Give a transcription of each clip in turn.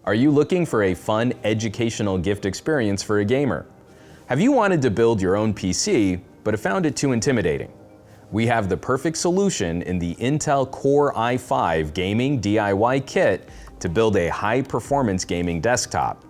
Are you looking for a fun, educational gift experience for a gamer? Have you wanted to build your own PC, but have found it too intimidating? We have the perfect solution in the Intel Core i5 Gaming DIY Kit to build a high-performance gaming desktop.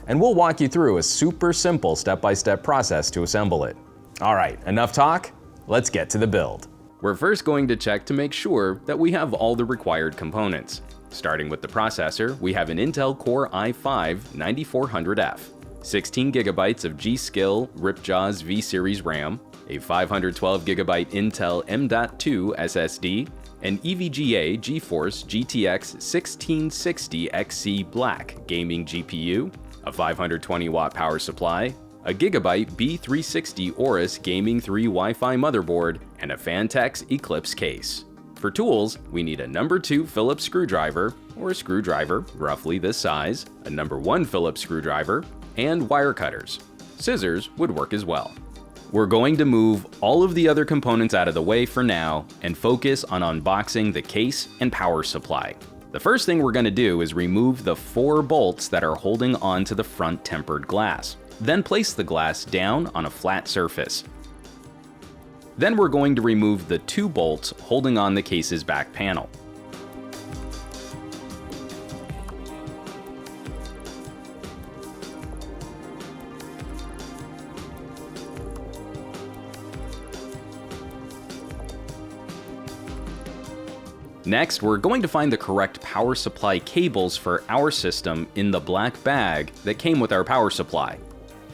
And we'll walk you through a super simple step-by-step process to assemble it. All right, enough talk, let's get to the build. We're first going to check to make sure that we have all the required components. Starting with the processor, we have an Intel Core i5-9400F, 16GB of G.Skill Ripjaws V-Series RAM, a 512GB Intel M.2 SSD, an EVGA GeForce GTX 1660 XC Black gaming GPU, a 520-watt power supply, a Gigabyte B360 Aorus Gaming 3 Wi-Fi motherboard, and a Fantex Eclipse case. For tools, we need a number 2 Phillips screwdriver, or a screwdriver roughly this size, a number 1 Phillips screwdriver, and wire cutters. Scissors would work as well. We're going to move all of the other components out of the way for now and focus on unboxing the case and power supply. The first thing we're going to do is remove the 4 bolts that are holding on to the front tempered glass. Then place the glass down on a flat surface. Then we're going to remove the 2 bolts holding on the case's back panel. Next, we're going to find the correct power supply cables for our system in the black bag that came with our power supply.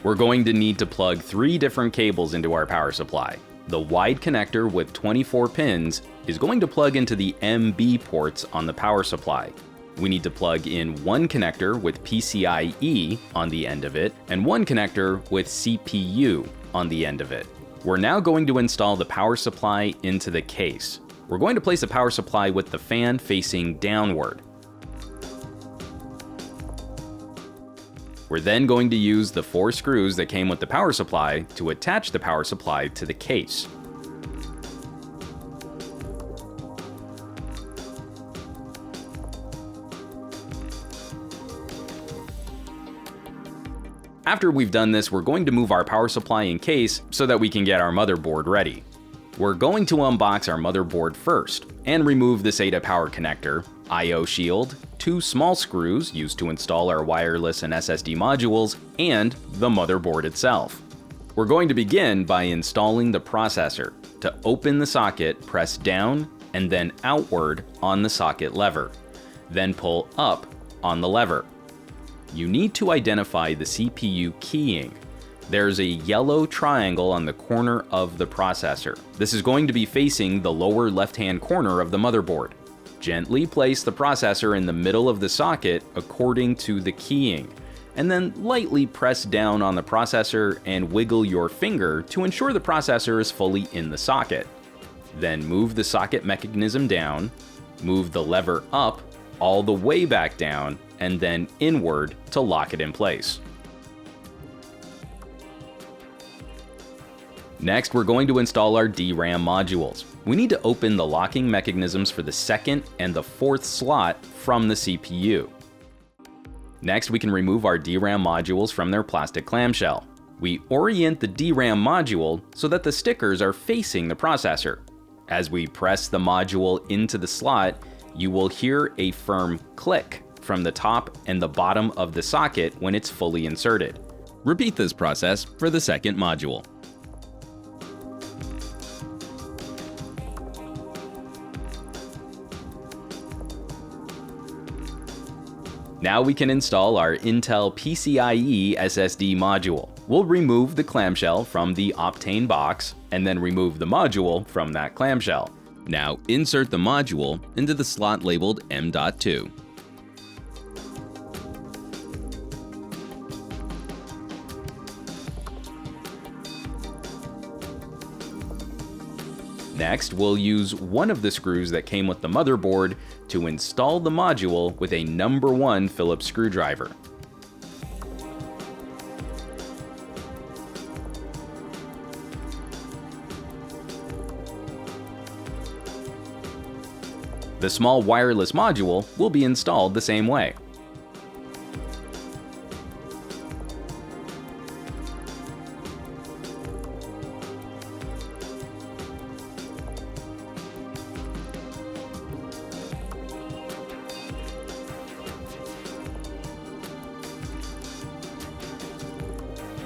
We're going to need to plug 3 different cables into our power supply. The wide connector with 24 pins is going to plug into the MB ports on the power supply. We need to plug in 1 connector with PCIe on the end of it and 1 connector with CPU on the end of it. We're now going to install the power supply into the case. We're going to place a power supply with the fan facing downward. We're then going to use the 4 screws that came with the power supply to attach the power supply to the case. After we've done this, we're going to move our power supply in case so that we can get our motherboard ready. We're going to unbox our motherboard first and remove the SATA power connector, I/O shield, 2 small screws used to install our wireless and SSD modules, and the motherboard itself. We're going to begin by installing the processor. To open the socket, press down and then outward on the socket lever. Then pull up on the lever. You need to identify the CPU keying. There's a yellow triangle on the corner of the processor. This is going to be facing the lower left-hand corner of the motherboard. Gently place the processor in the middle of the socket according to the keying, and then lightly press down on the processor and wiggle your finger to ensure the processor is fully in the socket. Then move the socket mechanism down, move the lever up all the way back down, and then inward to lock it in place. Next, we're going to install our DRAM modules. We need to open the locking mechanisms for the 2nd and the 4th slot from the CPU. Next, we can remove our DRAM modules from their plastic clamshell. We orient the DRAM module so that the stickers are facing the processor. As we press the module into the slot, you will hear a firm click from the top and the bottom of the socket when it's fully inserted. Repeat this process for the 2nd module. Now we can install our Intel PCIe SSD module. We'll remove the clamshell from the Optane box and then remove the module from that clamshell. Now insert the module into the slot labeled M.2. Next, we'll use one of the screws that came with the motherboard to install the module with a number 1 Phillips screwdriver. The small wireless module will be installed the same way.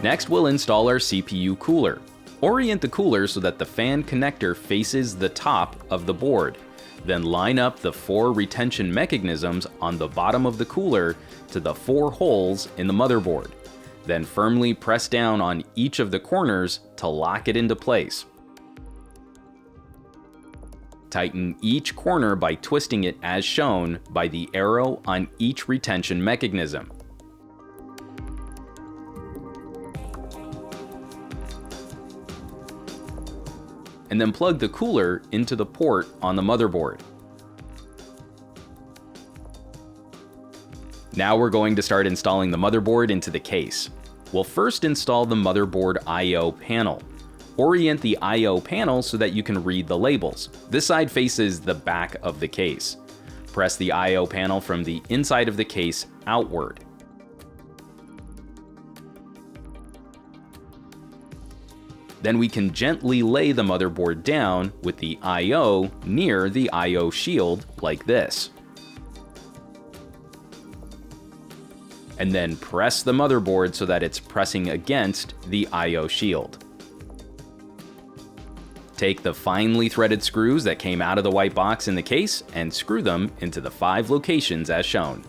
Next, we'll install our CPU cooler. Orient the cooler so that the fan connector faces the top of the board. Then line up the 4 retention mechanisms on the bottom of the cooler to the 4 holes in the motherboard. Then firmly press down on each of the corners to lock it into place. Tighten each corner by twisting it as shown by the arrow on each retention mechanism. And then plug the cooler into the port on the motherboard. Now we're going to start installing the motherboard into the case. We'll first install the motherboard I/O panel. Orient the I/O panel so that you can read the labels. This side faces the back of the case. Press the I/O panel from the inside of the case outward. Then we can gently lay the motherboard down with the I/O near the I/O shield like this. And then press the motherboard so that it's pressing against the I/O shield. Take the finely threaded screws that came out of the white box in the case and screw them into the 5 locations as shown.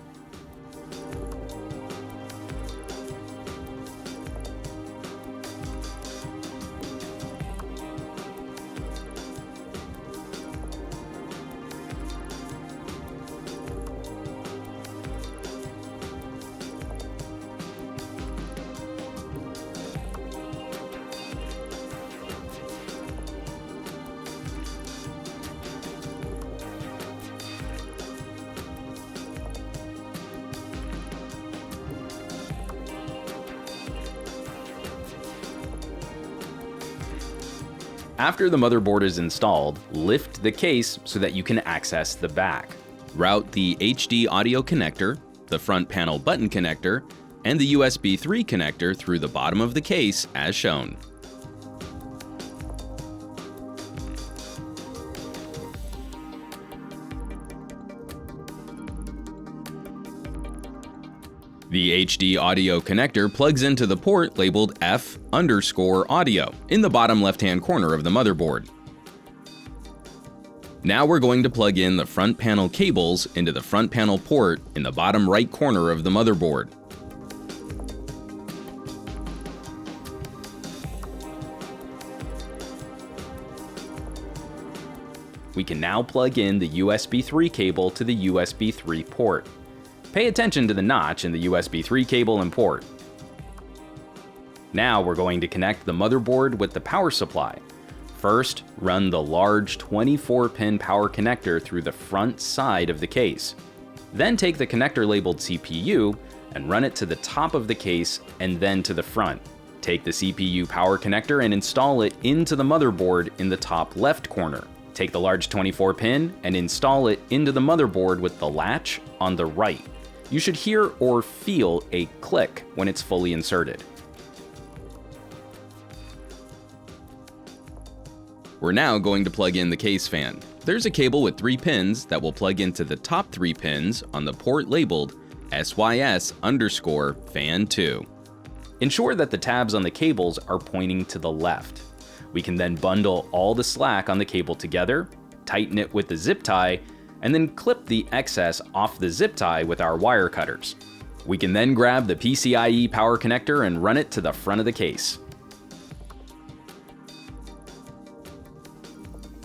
After the motherboard is installed, lift the case so that you can access the back. Route the HD audio connector, the front panel button connector, and the USB 3 connector through the bottom of the case as shown. The HD audio connector plugs into the port labeled F_audio in the bottom left-hand corner of the motherboard. Now we're going to plug in the front panel cables into the front panel port in the bottom right corner of the motherboard. We can now plug in the USB 3 cable to the USB 3 port. Pay attention to the notch in the USB 3 cable and port. Now we're going to connect the motherboard with the power supply. First, run the large 24-pin power connector through the front side of the case. Then take the connector labeled CPU and run it to the top of the case and then to the front. Take the CPU power connector and install it into the motherboard in the top left corner. Take the large 24-pin and install it into the motherboard with the latch on the right. You should hear or feel a click when it's fully inserted. We're now going to plug in the case fan. There's a cable with 3 pins that will plug into the top 3 pins on the port labeled SYS_fan2. Ensure that the tabs on the cables are pointing to the left. We can then bundle all the slack on the cable together, tighten it with the zip tie, and then clip the excess off the zip tie with our wire cutters. We can then grab the PCIe power connector and run it to the front of the case.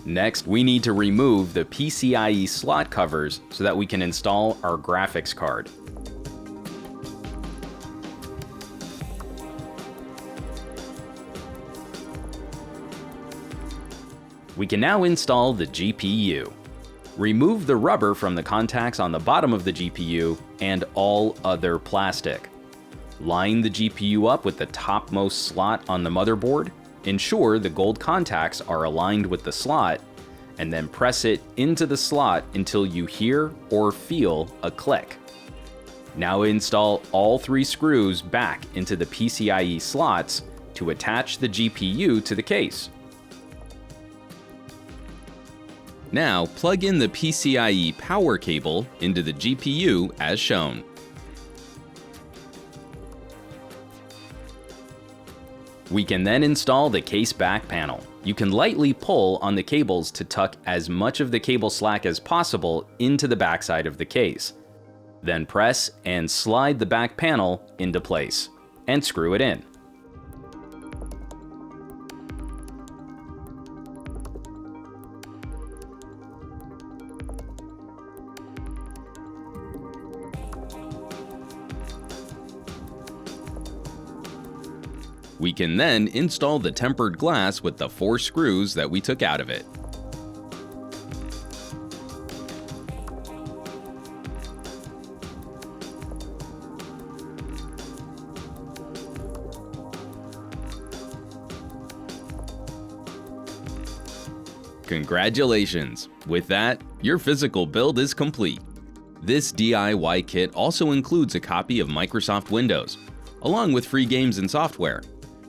Next, we need to remove the PCIe slot covers so that we can install our graphics card. We can now install the GPU. Remove the rubber from the contacts on the bottom of the GPU and all other plastic. Line the GPU up with the topmost slot on the motherboard. Ensure the gold contacts are aligned with the slot, and then press it into the slot until you hear or feel a click. Now install all 3 screws back into the PCIe slots to attach the GPU to the case. Now plug in the PCIe power cable into the GPU as shown. We can then install the case back panel. You can lightly pull on the cables to tuck as much of the cable slack as possible into the backside of the case. Then press and slide the back panel into place, and screw it in. We can then install the tempered glass with the 4 screws that we took out of it. Congratulations! With that, your physical build is complete. This DIY kit also includes a copy of Microsoft Windows, along with free games and software.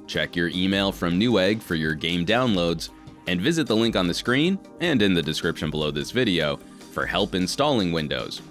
Check your email from Newegg for your game downloads, and visit the link on the screen and in the description below this video for help installing Windows.